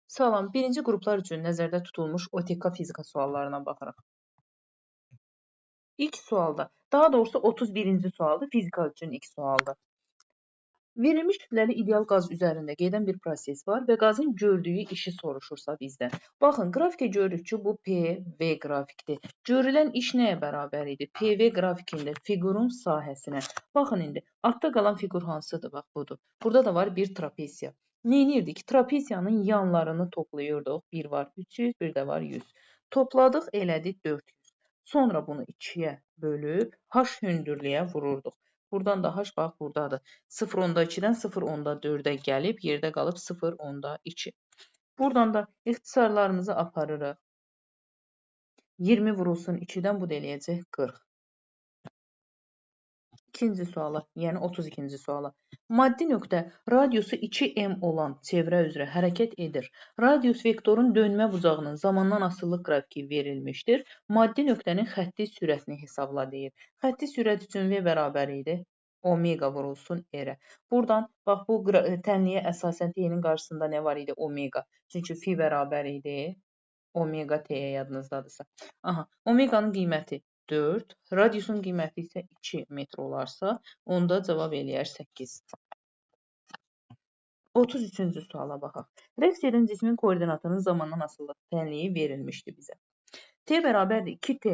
Salam, birinci qruplar üçün nəzərdə tutulmuş OTK fizika suallarına baxırıq. İlk sualda, daha doğrusu 31-ci sualda fizika üçün ilk sualda. Verilmiş kütləli ideal qaz üzərində gedən bir proses var və qazın gördüyü işi soruşursa bizdən. Baxın, qrafikdə görürük ki, bu PV qrafikdir. Görülən iş nəyə bərabər idi? PV qrafikində fiqurun sahəsinə. Baxın indi, artda qalan fiqur hansıdır? Bax, budur. Burada da var bir trapeziya. Neynirdik? Trapeziyanın yanlarını toplayırdıq. Bir var 300, bir də var 100. Topladıq, elədik 400. Sonra bunu 2-yə bölüb, h hündürlüyə vururduq. Buradan da h bax buradadır. 0.2-dən 0.4-ə gəlib, yerdə qalıb 0.2. Buradan da ixtisarlarımızı aparırıq. 20 vurulsun 2-dən bu da eləyəcək 40. İkinci suala, yəni 32-ci suala. Maddi nöqtə radiusu 2m olan çevrə üzrə hərəkət edir. Radius vektorun dönmə bucağının zamandan asılılıq qrafiki verilmişdir. Maddi nöqtənin xətti sürətini hesabla deyir. Xətti sürət üçün V bərabər idi. Omega vurulsun R-ə. Buradan, bax bu tənliyə əsasən T-nin qarşısında nə var idi? Omega. Çünki phi bərabər idi. Omega T-yə yadınızdadırsa. Aha, omeganın qiyməti 4, radiusun qiyməti isə 2 metr olarsa, onda cavab eləyər 8. 33-cü suala baxaq. Rəqs edən cismin koordinatının zamandan asılı tənliyi verilmişdi bizə. T bərabərdir 2T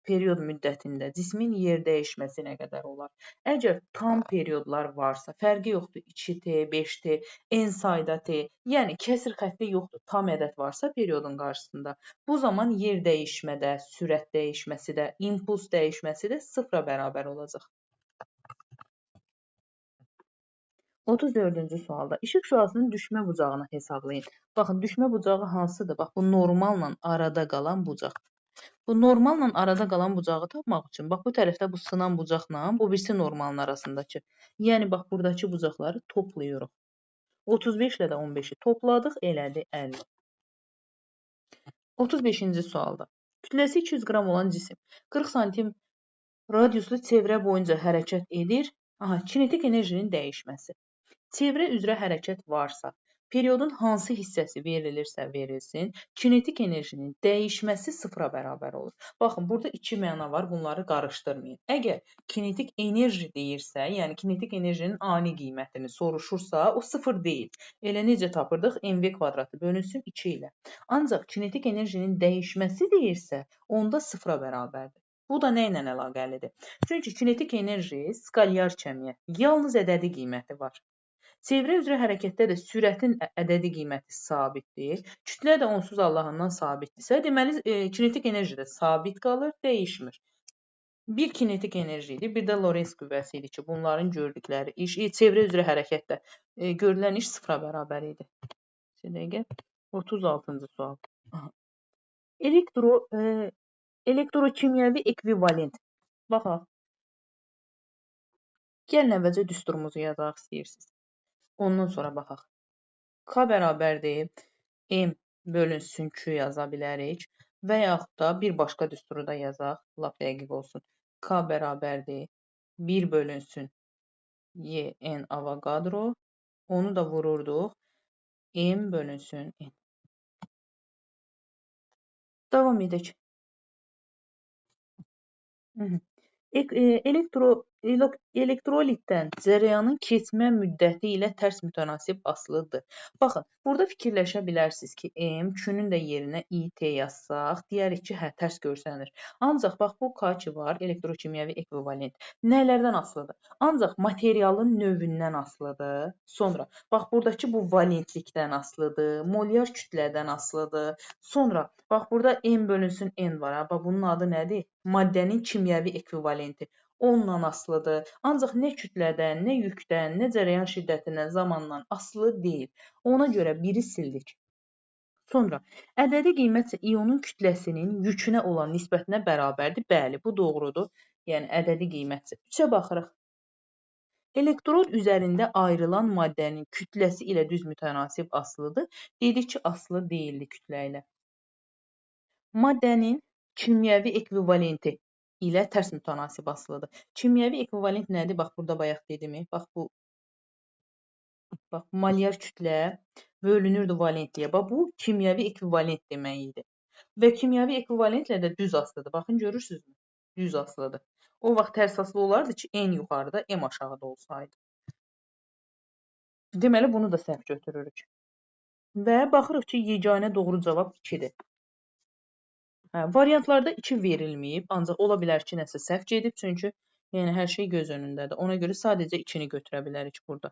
period müddətində cismin yer dəyişməsi nə qədər olar? Əgər tam periodlar varsa, fərqi yoxdur 2T, 5T, n sayda T, yəni kəsr xətti yoxdur, tam ədəd varsa periodun qarşısında. Bu zaman yer dəyişmədə, sürət dəyişməsi də, impuls dəyişməsi də sıfıra bərabər olacaq. 34-cü sualda işıq şüasının düşmə bucağını hesablayın. Baxın, düşmə bucağı hansıdır? Bax, bu normalla arada qalan bucaq. Bu normalla arada qalan bucağı tapmaq üçün, bax bu tərəfdə bu sınan bucaqla, bu birisi normalın arasındakı. Yəni, bax buradakı bucaqları toplayırıq. 35 ilə də 15-i topladıq, elədi 50. 35-ci sualda. Kütləsi 200 qram olan cisim 40 santim radiuslu çevrə boyunca hərəkət edir. Aha, kinetik enerjinin dəyişməsi. Çevrə üzrə hərəkət varsa, periodun hansı hissəsi verilirsə verilsin, kinetik enerjinin dəyişməsi sıfıra bərabər olur. Baxın, burada iki məna var, bunları qarışdırmayın. Əgər kinetik enerji deyirsə, yəni kinetik enerjinin ani qiymətini soruşursa, o sıfır deyil. Elə necə tapırdıq? mv kvadratı bölünsün 2 ilə. Ancaq kinetik enerjinin dəyişməsi deyirsə, onda sıfıra bərabərdir. Bu da nə ilə əlaqəlidir? Çünki kinetik enerji skalyar cəmiyyət, yalnız ədədi qiyməti var. Çevrə üzrə hərəkətdə də sürətin ədədi qiyməti sabitdir. Kütlə də onsuz Allahından sabitdirsə, deməli kinetik enerji də sabit qalır, dəyişmir. Bir kinetik enerji idi, bir də Lorentz qüvvəsi idi ki, bunların gördükləri iş, çevrə üzrə hərəkətdə görülən iş sıfıra bərabər idi. 36-cı sual. Elektrokimyəvi ekvivalent. Baxaq. Gəlin əvvəlcə düsturumuzu yazaq istəyirsiniz. Ondan sonra baxaq. K bərabərdir, M bölünsün Q yaza bilərik və yaxud da bir başqa düsturu da yazaq, lap dəqiq olsun. K bərabərdir, 1 bölünsün Y, N Avogadro, onu da vururduq, M bölünsün N. Davam edək. Elektrolitdən cərəyanın keçmə müddəti ilə tərs mütənasib asılıdır. Baxın, burada fikirləşə bilərsiniz ki, M, Q-nün də yerinə IT yazsaq, deyərik ki, hə, tərs görsənir. Ancaq, bax, bu K ki var, elektrokimyəvi ekvivalent. Nələrdən asılıdır? Ancaq materialın növündən asılıdır. Sonra, bax, buradakı bu valentlikdən asılıdır, molyar kütlədən asılıdır. Sonra, bax, burada M bölünsün N var. Bax, bunun adı nədir? Maddənin kimyəvi ekvivalenti. Onunla asılıdır. Ancaq nə kütlədən, nə yükdən, nə cərəyan şiddətindən, zamandan asılı deyil. Ona görə biri sildik. Sonra, ədədi qiymət ionun kütləsinin yükünə olan nisbətinə bərabərdir. Bəli, bu doğrudur. Yəni, ədədi qiymətdir. 3-ə baxırıq. Elektrod üzərində ayrılan maddənin kütləsi ilə düz mütənasib asılıdır. Dedik ki, asılı deyildi kütlə ilə. Maddənin kimyəvi ekvivalenti ilə tərs mütənasib asılıdır. Kimyəvi ekvivalent nədir? Bax, burada bayaq dedimi? Bax, bu molyar kütlə bölünürdü valentliyə. Bax, bu kimyəvi ekvivalent demək idi. Və kimyəvi ekvivalentlə də düz asılıdır. Baxın, görürsünüzmü? Düz asılıdır. O vaxt tərs asılı olardı ki, n yuxarıda, m aşağıda olsaydı. Deməli, bunu da səhv götürürük. Və baxırıq ki, yeganə doğru cavab 2-dir. Variantlarda 2 verilməyib, ancaq ola bilər ki, nəsə səhv gedib, çünki yəni hər şey göz önündədir. Ona görə sadəcə 2-ni götürə bilərik burada.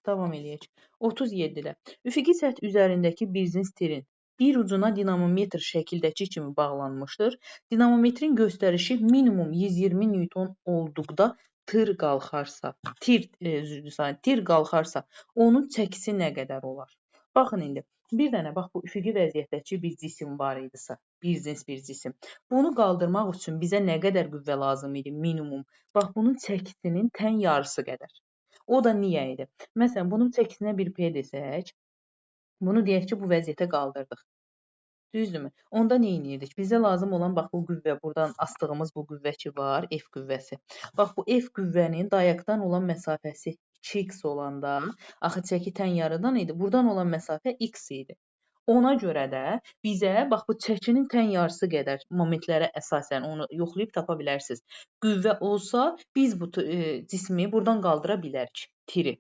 Davam eləyək. 37-də. Üfüqi səth üzərindəki biznes tirin bir ucuna dinamometr şəkildəki kimi bağlanmışdır. Dinamometrin göstərişi minimum 120 Newton olduqda tir qalxarsa, onun çəkisi nə qədər olar? Baxın indi. Bir dənə bax bu üfüqi vəziyyətdəki bir cisim var idisə, biznes bir cisim. Bunu qaldırmaq üçün bizə nə qədər qüvvə lazım idi? Minimum. Bax bunun çəkisinin tən yarısı qədər. O da niyə idi? Məsələn, bunun çəkisinə bir P desək, bunu deyək ki, bu vəziyyətə qaldırdıq. Düzdürmü? Onda nə edirdik? Bizə lazım olan bax bu qüvvə, buradan asdığımız bu qüvvə ki var, F qüvvəsi. Bax bu F qüvvənin dayaqdan olan məsafəsi 2x olanda, axı çəki tən yarıdan idi. Buradan olan məsafə x idi. Ona görə də bizə bax bu çəkinin tən yarısı qədər momentlərə əsasən onu yoxlayıb tapa bilərsiniz. Qüvvə olsa biz bu cismi buradan qaldıra bilərik, tiri.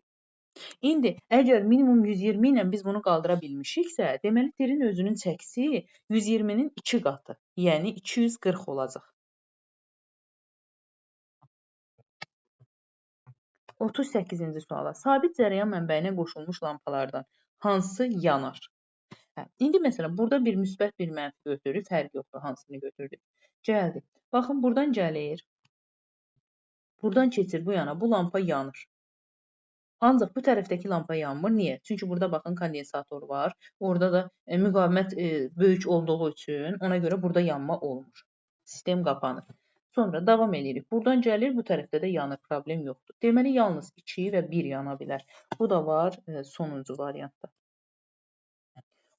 İndi əgər minimum 120 ilə biz bunu qaldıra bilmişiksə, deməli tirin özünün çəkisi 120-nin 2 qatı, yəni 240 olacaq. 38-ci suala. Sabit cərəyan mənbəyinə qoşulmuş lampalardan hansı yanar? İndi məsələn, burada bir müsbət, bir mənfi götürürük, fərq yoxdur, hansını götürdük. Gəldik. Baxın, buradan gəlir. Buradan keçir bu yana, bu lampa yanır. Ancaq bu tərəfdəki lampa yanmır. Niyə? Çünki burada baxın, kondensator var. Orada da müqavimət böyük olduğu üçün ona görə burada yanma olmur. Sistem qapanır. Sonra davam edirik. Buradan gəlir, bu tərəfdə də yanır, problem yoxdur. Deməli, yalnız 2 və 1 yana bilər. Bu da var sonuncu variantda.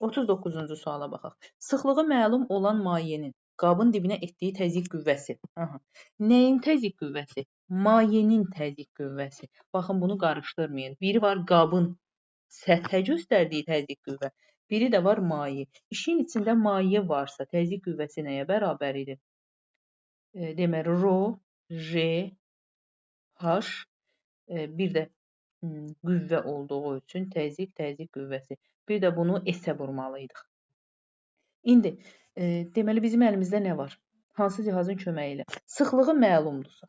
39-cu suala baxaq. Sıxlığı məlum olan mayenin qabın dibinə etdiyi təzyiq qüvvəsi. Nəyin təzyiq qüvvəsi? Mayenin təzyiq qüvvəsi. Baxın, bunu qarışdırmayın. Biri var qabın səthə göstərdiyi təzyiq qüvvə, biri də var maye. İşin içində maye varsa, təzyiq qüvvəsi nəyə bərabər idi? Deməli, Rho, J, H, bir də qüvvə olduğu üçün təzyiq qüvvəsi. Bir də bunu S-ə vurmalıydıq. İndi, deməli, bizim əlimizdə nə var? Hansı cihazın köməyi ilə? Sıxlığı məlumdursa.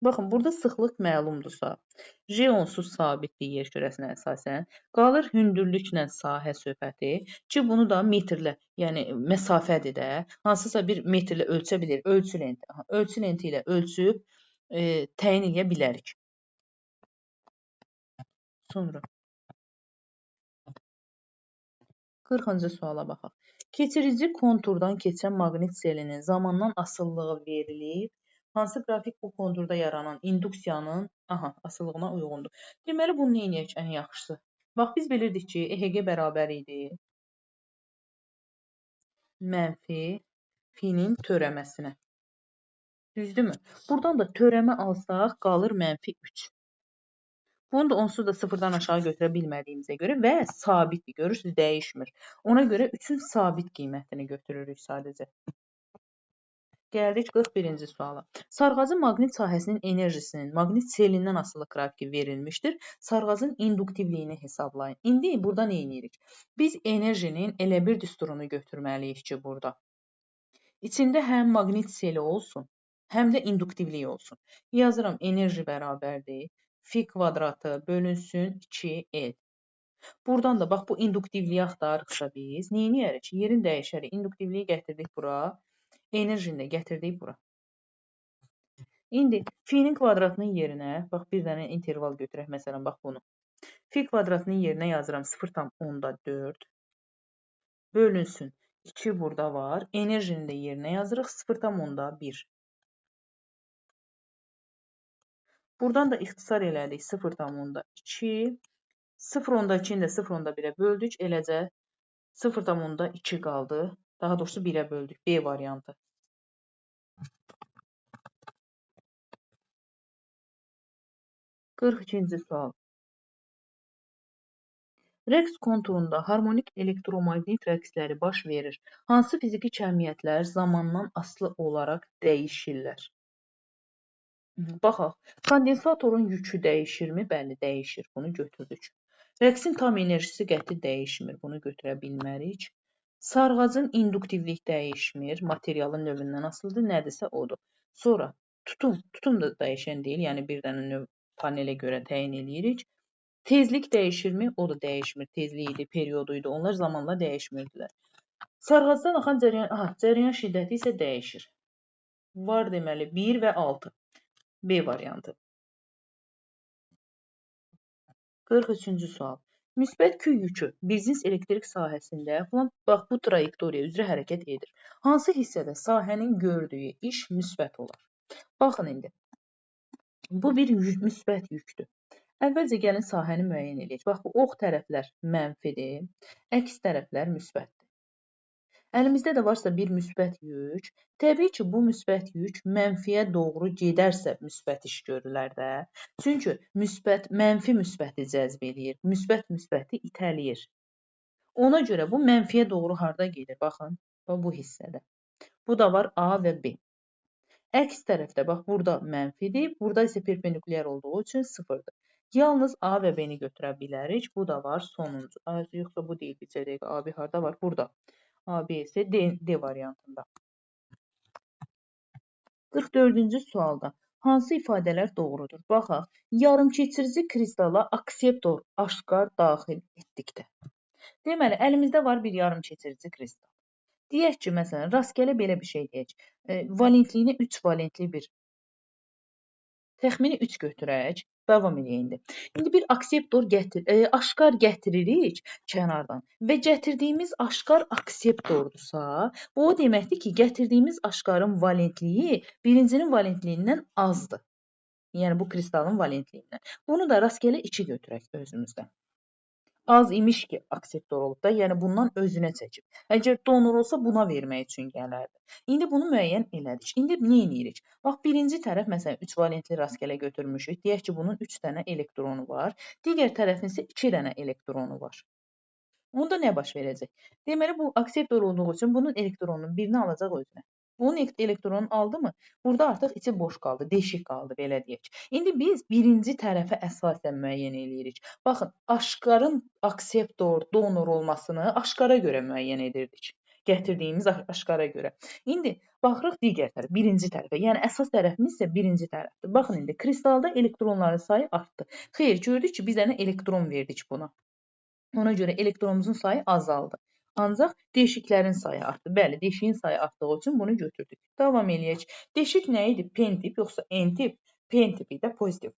Baxın, burada sıxlıq məlumdursa, J onsuz sabitdir yer kürəsinə əsasən. Qalır hündürlüklə sahə söhbəti ki, bunu da metrlə, yəni məsafədir də. Hansısa bir metrlə ölçə bilir, ölçü lenti. Ölçü lenti ilə ölçüb təyin edə bilərik. Sonra 40-cı suala baxaq. Keçirici konturdan keçən maqnit selinin zamandan asılılığı verilib. Hansı qrafik bu konturda yaranan induksiyanın asılılığına uyğundur? Deməli, bunu nə edək ən yaxşısı? Bax, biz bilirdik ki, EHG bərabər idi mənfi finin törəməsinə. Düzdürmü? Buradan da törəmə alsaq, qalır mənfi 3. Bunu da onsuz da sıfırdan aşağı götürə bilmədiyimizə görə və sabitdir, görürsünüz, dəyişmir. Ona görə 3-ün sabit qiymətini götürürük sadəcə. Gəldik 41-ci suala. Sarğacın maqnit sahəsinin enerjisinin maqnit selindən asılı qrafiki verilmişdir. Sarğacın induktivliyini hesablayın. İndi burada nə edirik? Biz enerjinin elə bir düsturunu götürməliyik ki, burada. İçində həm maqnit seli olsun, həm də induktivlik olsun. Yazıram, enerji bərabərdir. Fi kvadratı bölünsün 2L. Buradan da bax bu induktivliyi axtarırıqsa biz nə edərik? Yerin dəyişərik. İnduktivliyi gətirdik bura. Enerjini də gətirdik bura. İndi fi'nin kvadratının yerinə bax bir dənə interval götürək. Məsələn bax bunu. Fi kvadratının yerinə yazıram 0,4 bölünsün 2 burada var. Enerjini də yerinə yazırıq 0,1. Buradan da ixtisar elədik 0,2. 0,2-ni də 0,1-ə böldük. Eləcə 0,2 qaldı. Daha doğrusu 1-ə böldük. B variantı. Qırx ikinci sual. Rəqs konturunda harmonik elektromaqnit rəqsləri baş verir. Hansı fiziki cəmiyyətlər zamandan asılı olaraq dəyişirlər? Baxaq, kondensatorun yükü dəyişirmi? Bəli, dəyişir. Bunu götürdük. Rəqsin tam enerjisi qəti dəyişmir. Bunu götürə bilmərik. Sarğacın induktivlik dəyişmir. Materialın növündən asılıdır. Nədirsə odur. Sonra tutum da dəyişən deyil. Yəni bir dənə növ panelə görə təyin edirik. Tezlik dəyişirmi? O da dəyişmir. Tezliyi idi, periodu idi. Onlar zamanla dəyişmirdilər. Sarğacdan axan cəryan şiddəti isə dəyişir. Var deməli 1 və 6. B variantı. 43-cü sual. Müsbət küy yükü biznes elektrik sahəsində bax bu trayektoriya üzrə hərəkət edir. Hansı hissədə sahənin gördüyü iş müsbət olar? Baxın indi. Bu bir müsbət yükdür. Əvvəlcə gəlin sahəni müəyyən edək. Bax, bu ox tərəflər mənfidir, əks tərəflər müsbətdir. Əlimizdə də varsa bir müsbət yük, təbii ki, bu müsbət yük mənfiyə doğru gedərsə müsbət iş görürlər də. Çünki mənfi müsbəti cəzb eləyir, müsbət müsbəti itələyir. Ona görə bu mənfiyə doğru harda gedir? Baxın, bu hissədə. Bu da var A və B. Əks tərəfdə, bax, burada mənfidir, burada isə perpendikulyar olduğu üçün sıfırdır. Yalnız A və B-ni götürə bilərik. Bu da var sonuncu. Yoxsa bu deyil, bir dəqiqə. A, B harda var? Burada. A, B isə D variantında. 44-cü sualda hansı ifadələr doğrudur? Baxaq, yarımkeçirici kristala akseptor aşkar daxil etdikdə. Deməli, əlimizdə var bir yarımkeçirici kristal. Deyək ki, məsələn, rastgələ belə bir şey deyək. Valentliyini 3 valentli bir təxmini 3 götürək, davam edək. İndi bir akseptor aşkar gətiririk kənardan və gətirdiyimiz aşkar akseptordursa, bu o deməkdir ki, gətirdiyimiz aşkarın valentliyi birincinin valentliyindən azdır. Yəni bu kristalın valentliyindən. Bunu da rastgələ 2 götürək özümüzdən. Az imiş ki, akseptor olub da, yəni bundan özünə çəkib. Əgər donor olsa, buna vermək üçün gələrdi. İndi bunu müəyyən elədik. İndi nə edirik? Bax, birinci tərəf, məsələn, 3 valentli rastgələ götürmüşük. Deyək ki, bunun 3 dənə elektronu var. Digər tərəfin isə 2 dənə elektronu var. Onda nə baş verəcək? Deməli, bu akseptor olduğu üçün bunun elektronunun birini alacaq özünə. Bunun elektronunu aldı mı? Burada artıq içi boş qaldı, deşik qaldı, belə deyək. İndi biz birinci tərəfə əsasən müəyyən eləyirik. Baxın, aşkarın akseptor, donor olmasını aşkara görə müəyyən edirdik. Gətirdiyimiz aşkara görə. İndi baxırıq digər tərəf, birinci tərəfə. Yəni əsas tərəfimiz isə birinci tərəfdir. Baxın indi kristalda elektronların sayı artdı. Xeyr, gördük ki, biz dənə elektron verdik buna. Ona görə elektronumuzun sayı azaldı. Ancaq deşiklərin sayı artdı. Bəli, deşiyin sayı artdığı üçün bunu götürdük. Davam eləyək. Deşik nə idi? P-tip yoxsa N-tip? P-tip idi, pozitiv.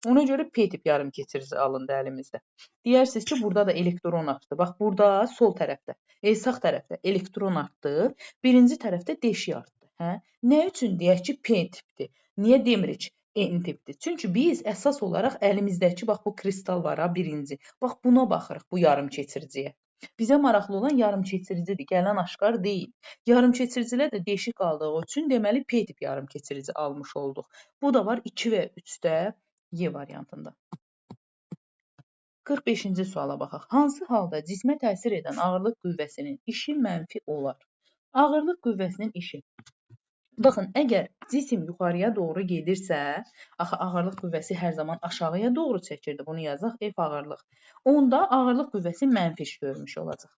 Ona görə P-tip yarımkeçirici alındı əlimizdə. Deyərsiniz ki, burada da elektron artdı. Bax, burada sol tərəfdə, sağ tərəfdə elektron artdı. Birinci tərəfdə deşik artdı. Hə? Nə üçün deyək ki, P-tipdir? Niyə demirik? N-tipdir. Çünki biz əsas olaraq əlimizdəki, bax, bu kristal var, birinci. Bax, buna baxırıq, bu yarımkeçiriciyə. Bizə maraqlı olan yarımkeçiricidir, gələn aşkar deyil. Yarımkeçiricilər də deşik qaldığı üçün, deməli, P-tip yarımkeçirici almış olduq. Bu da var 2 və 3-də Y variantında. 45-ci suala baxaq. Hansı halda cismə təsir edən ağırlıq qüvvəsinin işi mənfi olar? Ağırlıq qüvvəsinin işi. Baxın, əgər cisim yuxarıya doğru gedirsə, axı ağırlıq qüvvəsi hər zaman aşağıya doğru çəkirdi. Bunu yazaq, F ağırlıq. Onda ağırlıq qüvvəsi mənfi iş görmüş olacaq.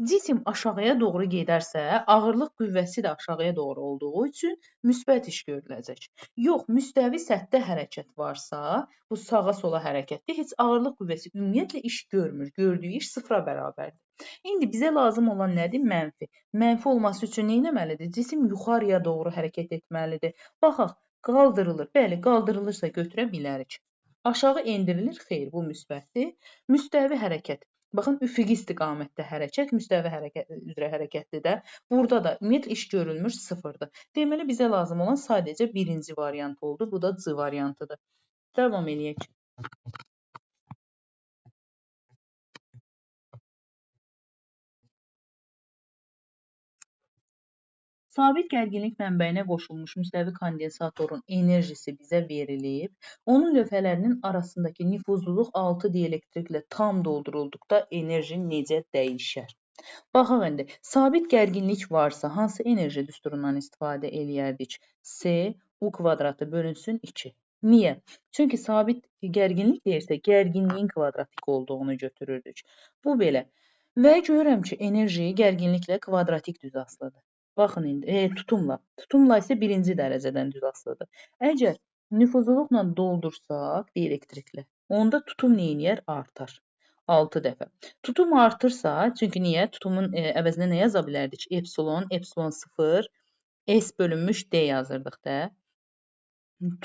Cisim aşağıya doğru gedərsə, ağırlıq qüvvəsi də aşağıya doğru olduğu üçün müsbət iş görüləcək. Yox, müstəvi səthdə hərəkət varsa, bu sağa sola hərəkətdir, heç ağırlıq qüvvəsi ümumiyyətlə iş görmür, gördüyü iş sıfıra bərabərdir. İndi bizə lazım olan nədir? Mənfi. Mənfi olması üçün nə etməlidir? Cisim yuxarıya doğru hərəkət etməlidir. Baxaq, qaldırılır. Bəli, qaldırılırsa götürə bilərik. Aşağı endirilir, xeyr, bu müsbətdir. Müstəvi hərəkət. Baxın, üfüqi istiqamətdə hərəkət, müstəvi hərəkət üzrə hərəkətdir də. Burada da ümumiyyətlə iş görülmür, sıfırdır. Deməli, bizə lazım olan sadəcə birinci variant oldu. Bu da C variantıdır. Davam eləyək. Sabit gərginlik mənbəyinə qoşulmuş müstəvi kondensatorun enerjisi bizə verilib. Onun lövhələrinin arasındakı nüfuzluluq 6 dielektriklə tam doldurulduqda enerji necə dəyişər? Baxaq indi, sabit gərginlik varsa, hansı enerji düsturundan istifadə eləyərdik? C, U kvadratı bölünsün 2. Niyə? Çünki sabit gərginlik deyirsə, gərginliyin kvadratik olduğunu götürürdük. Bu belə. Və görürəm ki, enerji gərginliklə kvadratik düz asılıdır. Baxın indi, tutumla. Tutumla isə birinci dərəcədən düz asılıdır. Əgər nüfuzluluqla doldursaq, dielektriklə, onda tutum neyniyər? Artar. 6 dəfə. Tutum artırsa, çünki niyə? Tutumun əvəzinə nə yaza bilərdik? Epsilon, epsilon 0, S bölünmüş D yazırdıq da.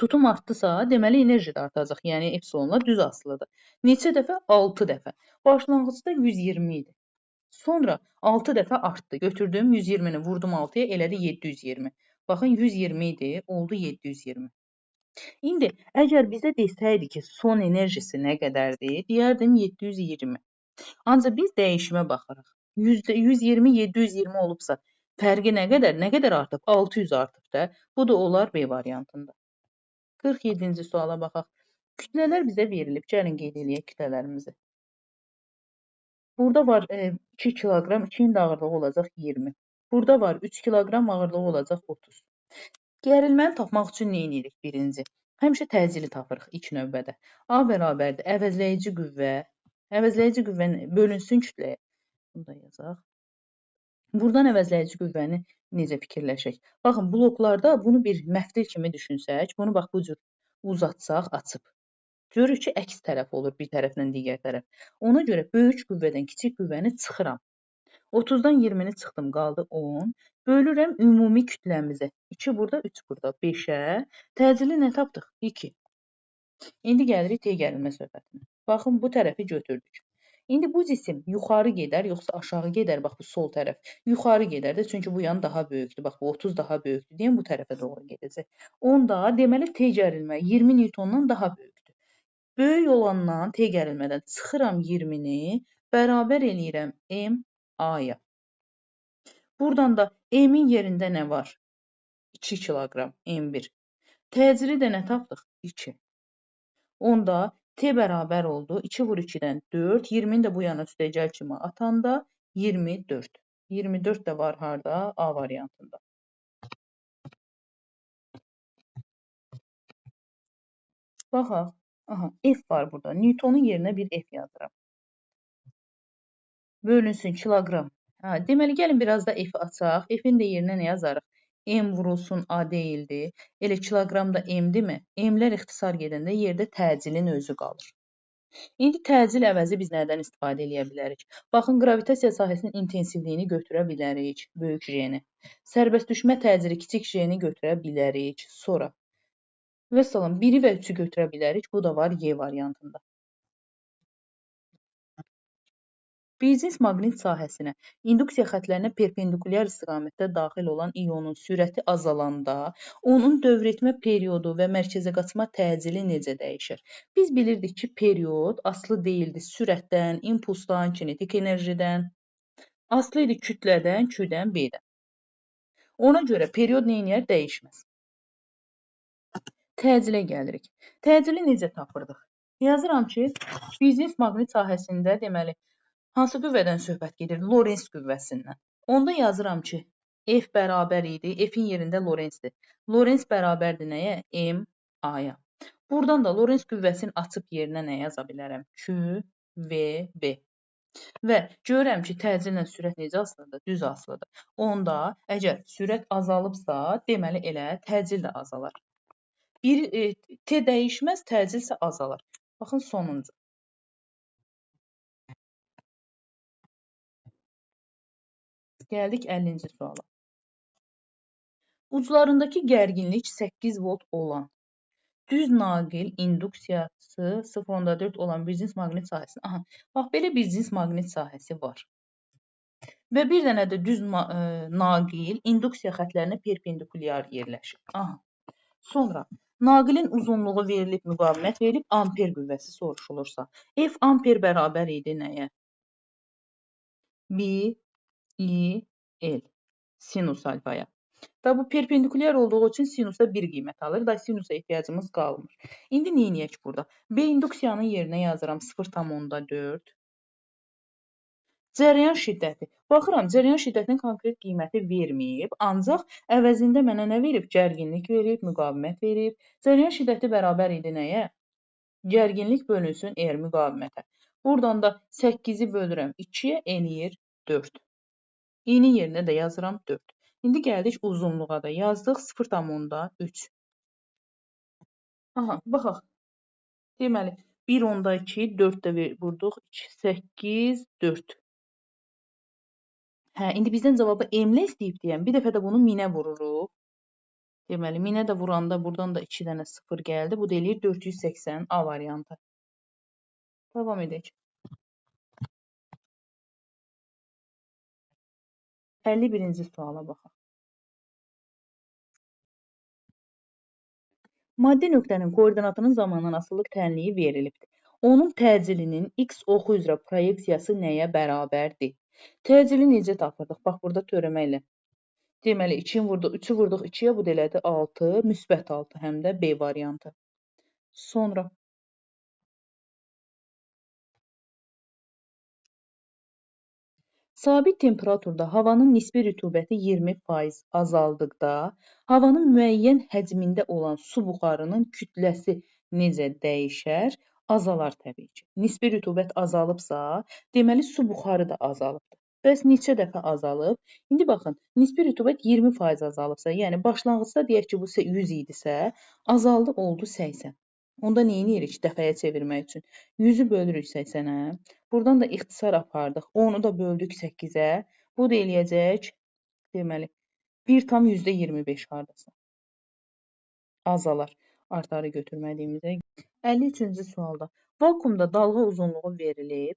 Tutum artdısa, deməli enerji də artacaq. Yəni epsilonla düz asılıdır. Neçə dəfə? 6 dəfə. Başlanğıcda 120 idi. Sonra 6 dəfə artdı. Götürdüm 120-ni, vurdum 6-ya, elədi 720. Baxın 120 idi, oldu 720. İndi əgər bizə desəydi ki, son enerjisi nə qədərdir? Deyərdim 720. Ancaq biz dəyişimə baxırıq. 120 720 olubsa, fərqi nə qədər? Nə qədər artıb? 600 artıb da. Bu da olar B variantında. 47-ci suala baxaq. Kütlələr bizə verilib. Gəlin qeyd eləyək kütlələrimizi. Burada var 2 kiloqram, 2-nin də ağırlığı olacaq 20. Burada var 3 kiloqram, ağırlığı olacaq 30. Gərilməni tapmaq üçün nə edirik birinci? Həmişə təcili tapırıq ilk növbədə. A bərabərdir əvəzləyici qüvvə. Əvəzləyici qüvvə bölünsün kütləyə. Bunu da yazaq. Buradan əvəzləyici qüvvəni necə fikirləşək? Baxın, bloklarda bunu bir məftil kimi düşünsək, bunu bax bu cür uzatsaq, açıb. Görürük ki, əks tərəf olur bir tərəfdən digər tərəf. Ona görə böyük qüvvədən kiçik qüvvəni çıxıram. 30-dan 20-ni çıxdım, qaldı 10. Bölürəm ümumi kütləmizə. 2 burada, 3 burada. 5-ə. Təcili nə tapdıq? 2. İndi gəlirik T gərilmə söhbətinə. Baxın, bu tərəfi götürdük. İndi bu cisim yuxarı gedər, yoxsa aşağı gedər? Bax, bu sol tərəf. Yuxarı gedər də, çünki bu yan daha böyükdür. Bax, bu 30 daha böyükdür deyən bu tərəfə doğru gedəcək. Onda, deməli, T gərilmə 20 Newtondan daha böyükdür. Böyük olandan T gərilmədən çıxıram 20-ni, bərabər eləyirəm M A-ya. Buradan da M-in yerində nə var? 2 kiloqram M1. Təcili də nə tapdıq? 2. Onda T bərabər oldu. 2 vur 2-dən 4. 20-ni də bu yana üstəcəl kimi atanda 24. 24 də var harda? A variantında. Baxaq. Aha, F var burada. Newtonun yerinə bir F yazıram. Bölünsün kiloqram. Deməli, gəlin biraz da F açaq. F-in də yerinə nə yazarıq? M vurulsun A deyildi. Elə kiloqram da M-dirmi? M-lər ixtisar gedəndə yerdə təcilin özü qalır. İndi təcil əvəzi biz nədən istifadə edə bilərik? Baxın, qravitasiya sahəsinin intensivliyini götürə bilərik, böyük J-ni. Sərbəst düşmə təcili kiçik J-ni götürə bilərik. Sonra və salam 1-i və 3-ü götürə bilərik. Bu da var Y variantında. Biznes maqnit sahəsinə induksiya xətlərinə perpendikulyar istiqamətdə daxil olan ionun sürəti azalanda, onun dövr etmə periodu və mərkəzə qaçma təcili necə dəyişir? Biz bilirdik ki, period asılı deyildi sürətdən, impulsdan, kinetik enerjidən, asılı idi kütlədən, Q-dən, B-dən. Ona görə period neyniyər? Dəyişməz. Təcilə gəlirik. Təcili necə tapırdıq? Yazıram ki, biznes maqnit sahəsində deməli, hansı qüvvədən söhbət gedir? Lorentz qüvvəsindən. Onda yazıram ki, F bərabər idi. F-in yerində Lorenzdir. Lorentz bərabərdir nəyə? M A-ya. Buradan da Lorentz qüvvəsini açıb yerinə nə yaza bilərəm? Q, V, B. Və görürəm ki, təcillə sürət necə asılıdır? Düz asılıdır. Onda əgər sürət azalıbsa, deməli elə təcil də azalar. T dəyişməz, təcil isə azalar. Baxın, sonuncu. Gəldik 50-ci suala. Uclarındakı gərginlik 8 volt olan, düz naqil induksiyası 0.4 olan biznes maqnit sahəsi. Aha, bax, belə biznes maqnit sahəsi var. Və bir dənə də düz naqil induksiya xətlərinə perpendikulyar yerləşir. Aha. Sonra naqilin uzunluğu verilib, müqavimət verilib, amper qüvvəsi soruşulursa, F amper bərabər idi nəyə? 1 I L sinus alfaya. Da bu perpendikulyar olduğu üçün sinusa 1 qiymət alır. Da sinusa ehtiyacımız qalmır. İndi neyniyək burada? B induksiyanın yerinə yazıram 0,4. Cərəyan şiddəti. Baxıram, cərəyan şiddətinin konkret qiyməti verməyib, ancaq əvəzində mənə nə verib? Gərginlik verib, müqavimət verib. Cərəyan şiddəti bərabər idi nəyə? Gərginlik bölünsün R müqavimətə. Buradan da 8-i bölürəm 2-yə, eləyir 4. İ'nin yerinə də yazıram 4. İndi gəldik uzunluğa da yazdıq 0,3. Aha, baxaq. Deməli, 1,2, 4 də vurduq, 8, 4. Hə, indi bizdən cavabı M-lə istəyib deyəm. Bir dəfə də bunu minə vururuq. Deməli, minə də vuranda buradan da 2 dənə 0 gəldi. Bu da eləyir 480 A variantı. Davam edək. 51-ci suala baxaq. Maddi nöqtənin koordinatının zamandan asılılıq tənliyi verilibdir. Onun təcilinin x oxu üzrə proyeksiyası nəyə bərabərdir? Təcili necə tapırdıq? Bax, burada törəmə ilə. Deməli, 2-ni vurduq, 3-ü vurduq 2-yə, bu da elədi 6, müsbət 6, həm də B variantı. Sonra sabit temperaturda havanın nisbi rütubəti 20% azaldıqda, havanın müəyyən həcmində olan su buxarının kütləsi necə dəyişər? Azalar təbii ki. Nisbi rütubət azalıbsa, deməli su buxarı da azalıbdır. Bəs neçə dəfə azalıb? İndi baxın, nisbi rütubət 20% azalıbsa, yəni başlanğıcda deyək ki, bu 100 idisə, azaldı oldu 80. Onda neyləyirik dəfəyə çevirmək üçün? 100-ü bölürük 80-ə. Buradan da ixtisar apardıq. 10-u da böldük 8-ə. Bu da eləyəcək, deməli, 1,25 hardasa. Azalar artarı götürmədiyimizə. 53-cü sualda. Vakuumda dalğa uzunluğu verilib.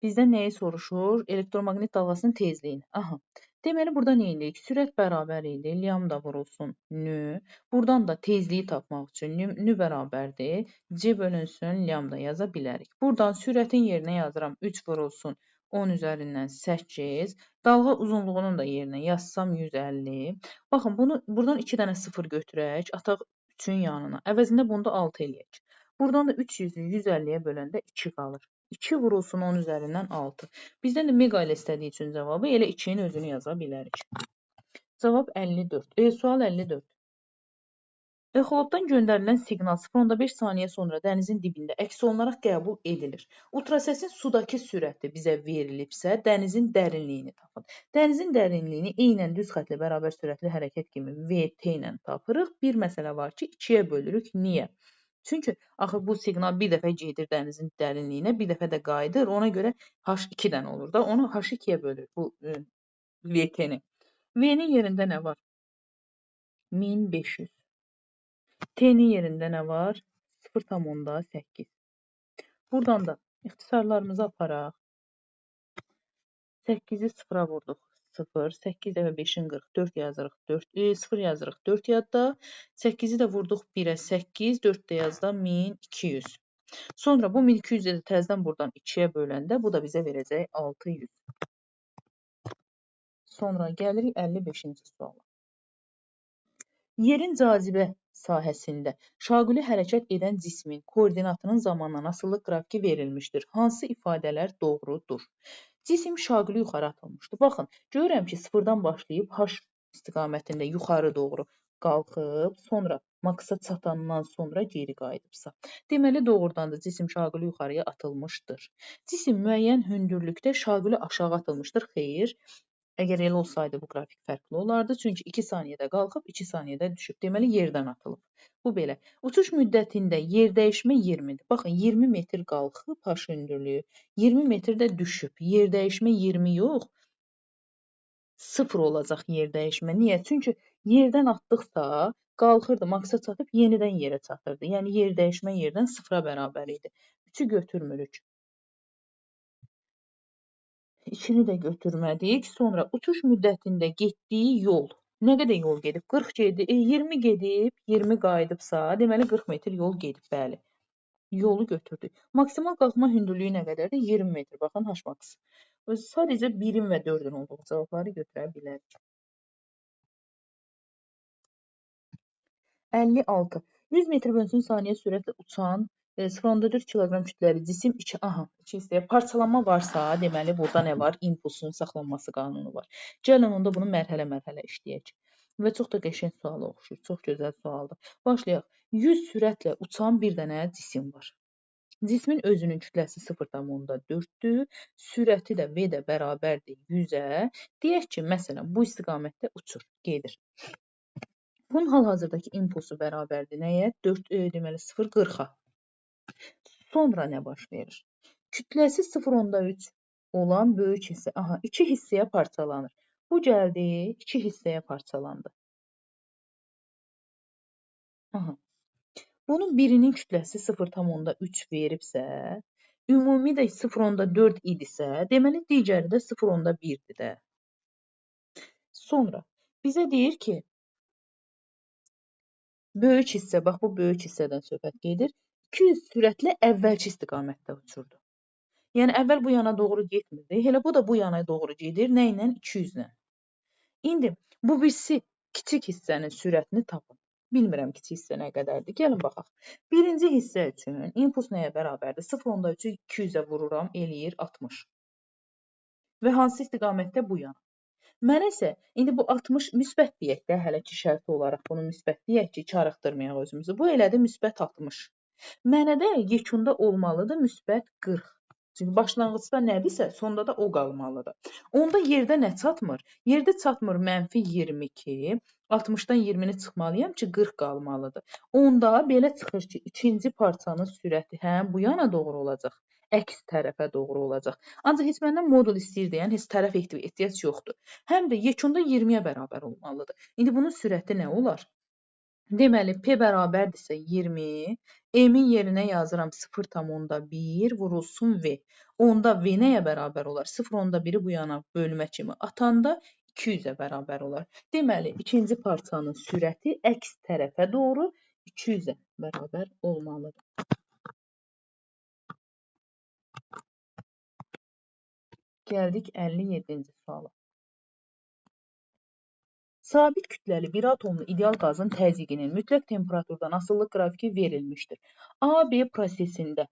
Bizdən nəyi soruşur? Elektromaqnit dalğasının tezliyini. Aha. Deməli, burada nə edirik? Sürət bərabər idi. Lambda vurulsun nü. Buradan da tezliyi tapmaq üçün nü bərabərdir. C bölünsün lambda yaza bilərik. Buradan sürətin yerinə yazıram. 3 vurulsun 10 üzərindən 8. Dalğa uzunluğunun da yerinə yazsam 150. Baxın, buradan 2 dənə 0 götürək. Ataq 3-ün yanına. Əvəzində bunu da 6 eləyək. Buradan da 300-ü 150-yə böləndə 2 qalır. 2 vurulsun 10 üzərindən 6. Bizdən də mega ilə istədiyi üçün cavabı elə 2-nin özünü yaza bilərik. Cavab 54. Sual 54. Exolotdan göndərilən siqnal 0,5 saniyə sonra dənizin dibində əks olunaraq qəbul edilir. Ultrasesin sudakı sürəti bizə verilibsə, dənizin dərinliyini tapın. Dənizin dərinliyini eynən düz xətlə bərabər sürətli hərəkət kimi VT ilə tapırıq. Bir məsələ var ki, 2-yə bölürük. Niyə? Çünki axı bu siqnal bir dəfə gedir dənizin dərinliyinə, bir dəfə də qayıdır. Ona görə H2-dən olur da. Onu H2-yə bölür bu VT-ni. V-nin yerində nə var? 1500. T-nin yerində nə var? 0,8. Buradan da ixtisarlarımızı aparaq. 8-i 0-a vurduq. 0, 8 dəfə 5-in 40, 4 yazırıq, 0 yazırıq 4 yadda, 8-i də vurduq 1-ə, 8, 4 də yazda 1200. Sonra bu 1200-ü də təzədən buradan 2-yə böləndə, bu da bizə verəcək 600. Sonra gəlirik 55-ci suala. Yerin cazibə sahəsində şaquli hərəkət edən cismin koordinatının zamandan asılılıq qrafiki verilmişdir. Hansı ifadələr doğrudur? Cisim şaquli yuxarı atılmışdır. Baxın, görürəm ki, 0-dan başlayıb H istiqamətində yuxarı doğru qalxıb, sonra maksa çatandan sonra geri qayıdıbsa. Deməli, doğrudan da cisim şaquli yuxarıya atılmışdır. Cisim müəyyən hündürlükdə şaquli aşağı atılmışdır. Xeyr. Əgər elə olsaydı bu qrafik fərqli olardı. Çünki 2 saniyədə qalxıb, 2 saniyədə düşüb. Deməli, yerdən atılıb. Bu belə. Uçuş müddətində yer dəyişmə 20-dir. Baxın, 20 metr qalxıb H hündürlüyü, 20 metr də düşüb. Yer dəyişmə 20 yox, 0 olacaq yer dəyişmə. Niyə? Çünki yerdən atdıqsa, qalxırdı, maksa çatıb, yenidən yerə çatırdı. Yəni, yer dəyişmə yerdən 0-a bərabər idi. 3-ü götürmürük. 2-ni də götürmədik. Sonra uçuş müddətində getdiyi yol. Nə qədər yol gedib? 40 gedib, 20 gedib, 20 qayıdıbsa, deməli 40 metr yol gedib, bəli. Yolu götürdük. Maksimal qalxma hündürlüyü nə qədərdir? 20 metr. Baxın, H-max. Sadəcə 1-in və 4-ün olduğu cavabları götürə bilərik. 56. 100 metr bölünsün saniyə sürətlə uçan 0,4 kiloqram kütləli cisim iki hissəyə parçalanma varsa, deməli burada nə var? İmpulsun saxlanması qanunu var. Gəlin onda bunu mərhələ-mərhələ işləyək. Və çox da qəşəng suala oxşuyur. Çox gözəl sualdır. Başlayaq. 100 sürətlə uçan bir dənə cisim var. Cismin özünün kütləsi 0,4-dür. Sürəti də V də bərabərdir 100-ə. Deyək ki, məsələn, bu istiqamətdə uçur, gedir. Bunun hal-hazırdakı impulsu bərabərdir nəyə? 4, deməli 0,40-a. Sonra nə baş verir? Kütləsi 0,3 olan böyük hissə, iki hissəyə parçalanır. Bu gəldi, iki hissəyə parçalandı. Bunun birinin kütləsi 0,3 veribsə, ümumi də 0,4 idisə, deməli digəri də 0,1-dir də. Sonra bizə deyir ki, böyük hissə, bax bu böyük hissədən söhbət gedir, 200 sürətlə əvvəlki istiqamətdə uçurdu. Yəni əvvəl bu yana doğru getmirdi, elə bu da bu yana doğru gedir, nə ilə? 200-lə. İndi bu birisi kiçik hissənin sürətini tapın. Bilmirəm kiçik hissə nə qədərdir. Gəlin baxaq. Birinci hissə üçün impuls nəyə bərabərdir? 0,3-ü 200-ə vururam, eləyir 60. Və hansı istiqamətdə bu yana? Mənə isə indi bu 60 müsbət deyək də, hələ ki şərti olaraq bunu müsbət deyək ki, çarıxdırmayaq özümüzü. Bu elədi müsbət 60. Mənə də yekunda olmalıdır müsbət 40. Çünki başlanğıcda nədirsə, sonda da o qalmalıdır. Onda yerdə nə çatmır? Yerdə çatmır mənfi 22. 60-dan 20-ni çıxmalıyam ki, 40 qalmalıdır. Onda belə çıxır ki, ikinci parçanın sürəti həm bu yana doğru olacaq, əks tərəfə doğru olacaq. Ancaq heç məndən modul istəyir deyən heç tərəf ehtiyac yoxdur. Həm də yekunda 20-yə bərabər olmalıdır. İndi bunun sürəti nə olar? Deməli, P bərabərdirsə 20, M-in yerinə yazıram 0,1 vurulsun V. Onda V nəyə bərabər olar? 0,1-i bu yana bölmə kimi atanda 200-ə bərabər olar. Deməli, ikinci parçanın sürəti əks tərəfə doğru 200-ə bərabər olmalıdır. Gəldik 57-ci suala. Sabit kütləli bir atomlu ideal qazın təzyiqinin mütləq temperaturdan asıllıq qrafiki verilmişdir. A-B prosesində,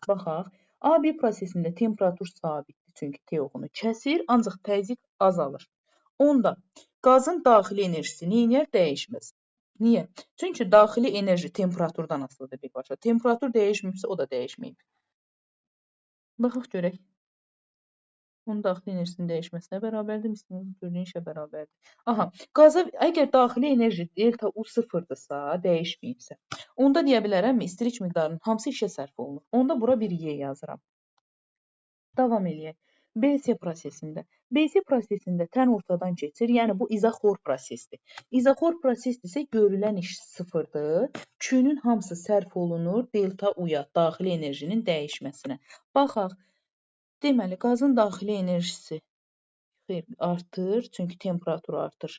baxaq, A-B prosesində temperatur sabitdir, çünki T oxunu kəsir, ancaq təzyiq azalır. Onda qazın daxili enerjisi neynər? Dəyişməz. Niyə? Çünki daxili enerji temperaturdan asılıdır birbaşa. Temperatur dəyişməyibsə, o da dəyişməyib. Baxaq görək. Onun daxili enerjisinin dəyişməsinə bərabərdir, gördüyün işə bərabərdir. Qaza əgər daxili enerji delta U sıfırdırsa, dəyişməyibsə, onda deyə bilərəm, istilik miqdarının hamısı işə sərf olunur. Onda bura bir Y yazıram. Davam eləyək. BC prosesində. BC prosesində tən ortadan keçir, yəni bu izoxor prosesdir. İzoxor prosesdirsə görülən iş sıfırdır. Q-nün hamısı sərf olunur delta U-ya, daxili enerjinin dəyişməsinə. Baxaq. Deməli, qazın daxili enerjisi artır, çünki temperatur artır.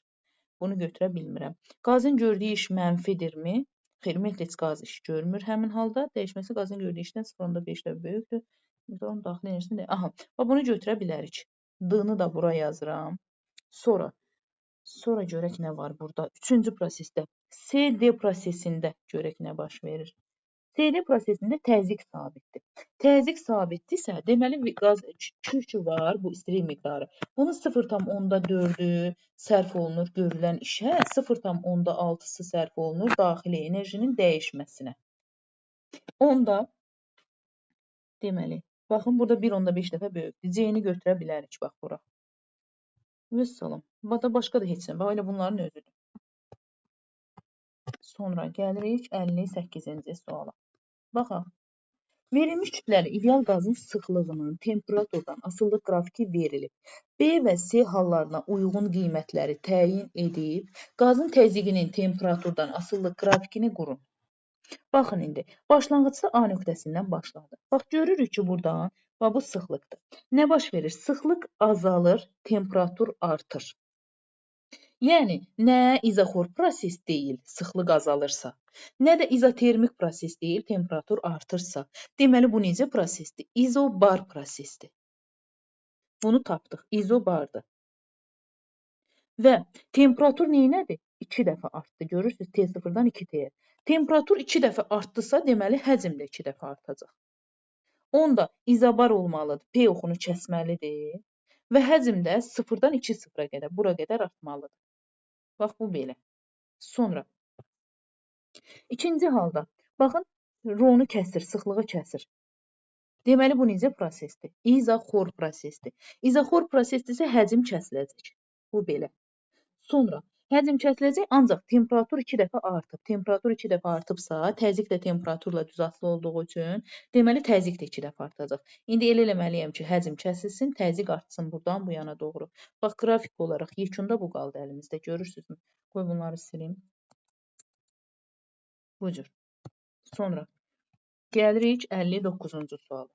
Bunu götürə bilmirəm. Qazın gördüyü iş mənfidirmi? Xeyr, Metliç qaz iş görmür həmin halda. Dəyişməsi qazın gördüyü işdən 0,5-də böyükdür. Onun daxili enerjisini də... Bunu götürə bilərik. D-nı da bura yazıram. Sonra görək nə var burada. Üçüncü prosesdə. CD prosesində görək nə baş verir. CD prosesində təzyiq sabitdir. Təzyiq sabitdirsə, deməli qaz Q var, bu istilik miqdarı. Bunun 0,4-ü sərf olunur görülən işə, 0,6-sı sərf olunur daxili enerjinin dəyişməsinə. Onda, deməli, baxın, burada 1,5 dəfə böyükdür. C-ni götürə bilərik, bax, bura. Vəssalam. Başqa da heç nə. Bax, elə bunların özüdür. Sonra gəlirik 58-ci suala. Baxaq. Verilmiş kütləli ideal qazın sıxlığının temperaturdan asıllıq qrafiki verilib. B və C hallarına uyğun qiymətləri təyin edib, qazın təzyiqinin temperaturdan asıllıq qrafikini qurun. Baxın indi, başlanğıcda A nöqtəsindən başladı. Bax, görürük ki, buradan, bu sıxlıqdır. Nə baş verir? Sıxlıq azalır, temperatur artır. Yəni, nə izoxor proses deyil, sıxlıq azalırsa, nə də izotermik proses deyil, temperatur artırsa. Deməli, bu necə prosesdir? İzobar prosesdir. Bunu tapdıq, izobardır. Və temperatur neynədir? 2 dəfə artdı. Görürsünüz, T0-dan 2T-yə. Temperatur 2 dəfə artdısa, deməli həzm də 2 dəfə artacaq. Onda izobar olmalıdır. P oxunu kəsməlidir. Və həzm də 0-dan 2-0-a qədər, bura qədər artmalıdır. Bax, bu belə. Sonra, ikinci halda, baxın, R-nu kəsir, sıxlığı kəsir. Deməli, bu necə prosesdir? İzoxor prosesdir. İzoxor prosesdirsə həzm kəsiləcək. Bu belə. Sonra, həzm kəsiləcək, ancaq temperatur 2 dəfə artıb. Temperatur 2 dəfə artıbsa, təzyiq də temperaturla düz asılı olduğu üçün, deməli, təzyiq də 2 dəfə artacaq. İndi elə eləməliyəm ki, həzm kəsilsin, təzyiq artsın buradan bu yana doğru. Bax, qrafik olaraq yekunda bu qaldı əlimizdə, görürsünüzmü? Qoy bunları silim. Bu cür. Sonra, gəlirik 59-cu suala.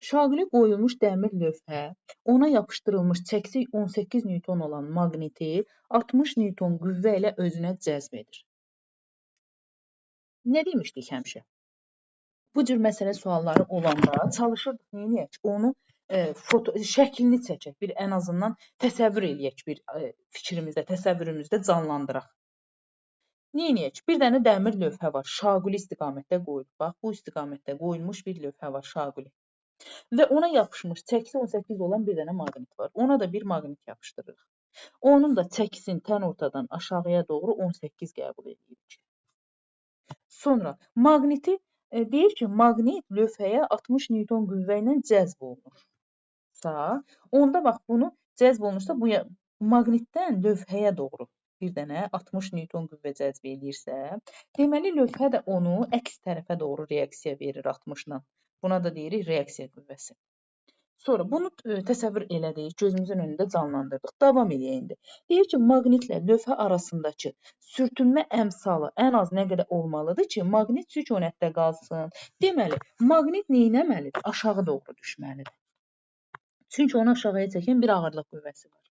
Şaqilə qoyulmuş dəmir lövhə, ona yapışdırılmış çəkisi 18 Newton olan maqniti 60 Newton qüvvə ilə özünə cəzb edir. Nə demişdik həmişə? Bu cür məsələ sualları olanda çalışırdıq, neyəyək? Onu şəklini çəkək, bir ən azından təsəvvür eləyək, bir fikrimizdə, təsəvvürümüzdə canlandıraq. Neyəyək? Bir dənə dəmir lövhə var, şaquli istiqamətdə qoyulub. Bax, bu istiqamətdə qoyulmuş bir lövhə var, şaquli. Və ona yapışmış çəkisi 18 olan bir dənə maqnit var. Ona da bir maqnit yapışdırırıq. Onun da çəkisini tən ortadan aşağıya doğru 18 qəbul edirik. Sonra maqniti deyir ki, maqnit lövhəyə 60 Newton qüvvə ilə cəzb olunursa, onda bax bunu cəzb olunursa, bu maqnitdən lövhəyə doğru bir dənə 60 Newton qüvvə cəzb edirsə, deməli lövhə də onu əks tərəfə doğru reaksiya verir 60-dan. Buna da deyirik reaksiya qüvvəsi. Sonra bunu təsəvvür elədik, gözümüzün önündə canlandırdıq. Davam eləyək indi. Deyir ki, maqnitlə lövhə arasındakı sürtünmə əmsalı ən az nə qədər olmalıdır ki, maqnit sükunətdə qalsın. Deməli, maqnit neynəməlidir? Aşağı doğru düşməlidir. Çünki onu aşağıya çəkən bir ağırlıq qüvvəsi var.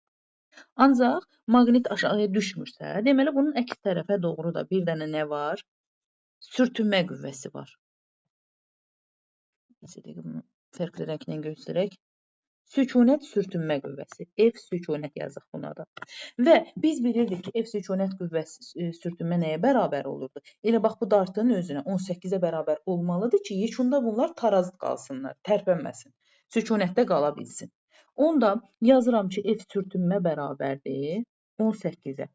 Ancaq maqnit aşağıya düşmürsə, deməli bunun əks tərəfə doğru da bir dənə nə var? Sürtünmə qüvvəsi var. Bunu fərqli rənglə göstərək. Sükunət sürtünmə qüvvəsi. F sükunət yazıq buna da. Və biz bilirdik ki, F sükunət qüvvəsi sürtünmə nəyə bərabər olurdu? Elə bax bu dartının özünə 18-ə bərabər olmalıdır ki, yekunda bunlar tarazı qalsınlar, tərpənməsin. Sükunətdə qala bilsin. Onda yazıram ki, F sürtünmə bərabərdir 18-ə.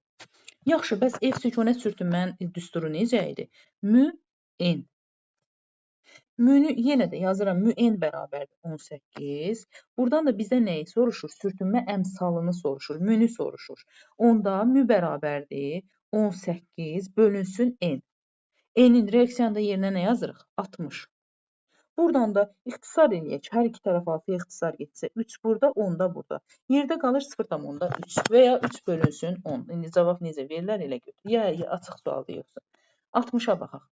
Yaxşı, bəs F sükunət sürtünmənin düsturu necə idi? Mü-N. Mü-nü yenə də yazıram, mü-N bərabərdir 18. Buradan da bizə nəyi soruşur? Sürtünmə əmsalını soruşur, mü-nü soruşur. Onda mü bərabərdir 18 bölünsün N. N-in reaksiyanda yerinə nə yazırıq? 60. Buradan da ixtisar eləyək. Hər iki tərəf altıya ixtisar getsə 3 burada, 10 da burada. Yerdə qalır 0,3 və ya 3 bölünsün 10. İndi cavab necə verirlər? Elə götür. Ya açıq sualdır yoxsa. 60-a baxaq.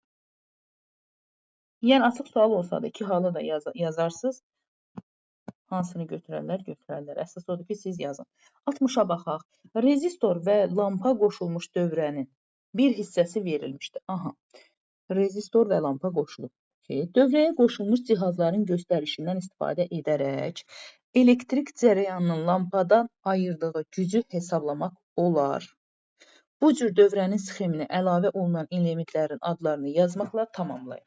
Yəni, açıq sual olsa da iki halı da yazarsınız. Hansını götürərlər, götürərlər. Əsas odur ki, siz yazın. 60-a baxaq. Rezistor və lampa qoşulmuş dövrənin bir hissəsi verilmişdir. Aha, rezistor və lampa qoşulub. Dövrəyə qoşulmuş cihazların göstərişindən istifadə edərək elektrik cərəyanının lampadan ayırdığı gücü hesablamaq olar. Bu cür dövrənin sxemini əlavə olunan elementlərin adlarını yazmaqla tamamlayın.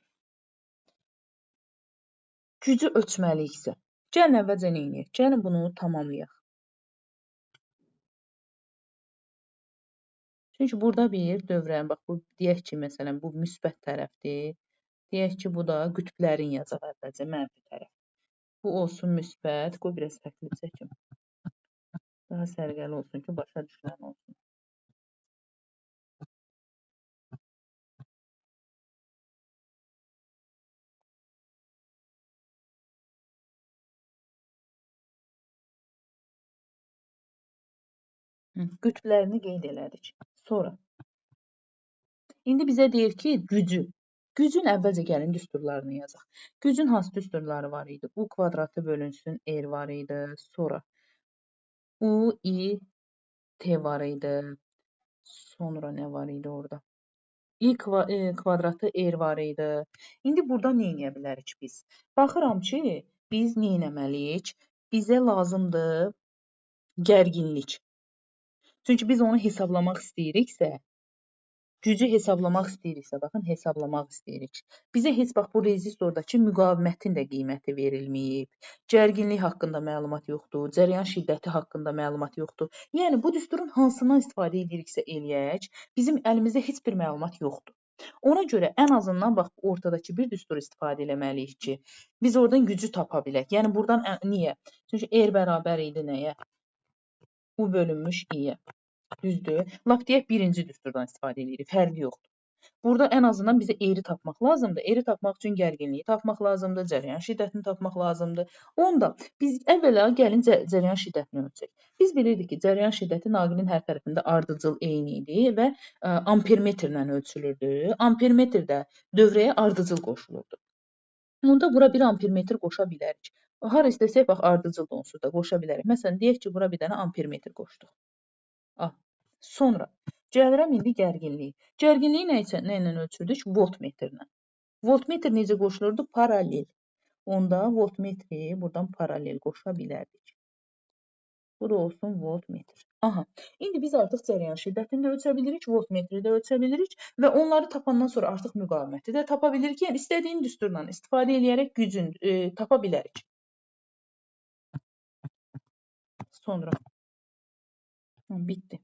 Gücü ölçməliyiksə, gəlin əvvəlcə nə edək? Gəlin bunu tamamlayaq. Çünki burada bir dövrən, bax, bu deyək ki, məsələn, bu müsbət tərəfdir. Deyək ki, bu da qütblərin yazaq əvvəlcə, mənfi tərəf. Bu olsun müsbət, qoy biraz fərqli çəkim. Daha sərgəli olsun ki, başa düşülən olsun. Qütblərini qeyd elədik. Sonra. İndi bizə deyir ki, gücü. Gücün əvvəlcə gəlin düsturlarını yazaq. Gücün hansı düsturları var idi? U kvadratı bölünsün R var idi. Sonra U, I, T var idi. Sonra nə var idi orada? I kvadratı R var idi. İndi burada nə edə bilərik biz? Baxıram ki, biz nə etməliyik? bizə lazımdır gərginlik. Çünki biz onu hesablamaq istəyiriksə, gücü hesablamaq istəyiriksə, baxın, hesablamaq istəyirik. Bizə heç bax bu rezistordakı müqavimətin də qiyməti verilməyib. Gərginlik haqqında məlumat yoxdur, cəryan şiddəti haqqında məlumat yoxdur. Yəni bu düsturun hansından istifadə ediriksə eləyək, bizim əlimizdə heç bir məlumat yoxdur. Ona görə ən azından bax ortadakı bir düsturu istifadə etməliyik ki, biz oradan gücü tapa bilək. Yəni buradan niyə? Çünki R bərabər idi nəyə? U bölünmüş i-yə. Düzdür? Lap deyək birinci düsturdan istifadə edirik. Fərqi yoxdur. Burada ən azından bizə eğri tapmaq lazımdır. Eğri tapmaq üçün gərginliyi tapmaq lazımdır, cəryan şiddətini tapmaq lazımdır. Onda biz əvvəla gəlin cəryan şiddətini ölçək. Biz bilirdik ki, cəryan şiddəti naqilin hər tərəfində ardıcıl eyni idi və ampermetrlə ölçülürdü. Ampermetrdə dövrəyə ardıcıl qoşulurdu. Onda bura bir ampermetr qoşa bilərik. Har istəsək, bax, ardıcıl da onsuz da qoşa bilərik. Məsələn, deyək ki, bura bir dənə ampermetr qoşduq. Sonra gəlirəm indi gərginliyi. Gərginliyi nə ilə ölçürdük? Voltmetrlə. Voltmetr necə qoşulurdu? Paralel. Onda voltmetri buradan paralel qoşa bilərdik. Bu da olsun voltmetr. Aha. İndi biz artıq cəryan şiddətini də ölçə bilirik, voltmetri də ölçə bilirik və onları tapandan sonra artıq müqaviməti də tapa bilirik. Yəni istədiyin düsturla istifadə edərək gücünü tapa bilərik. Sonra bitdi.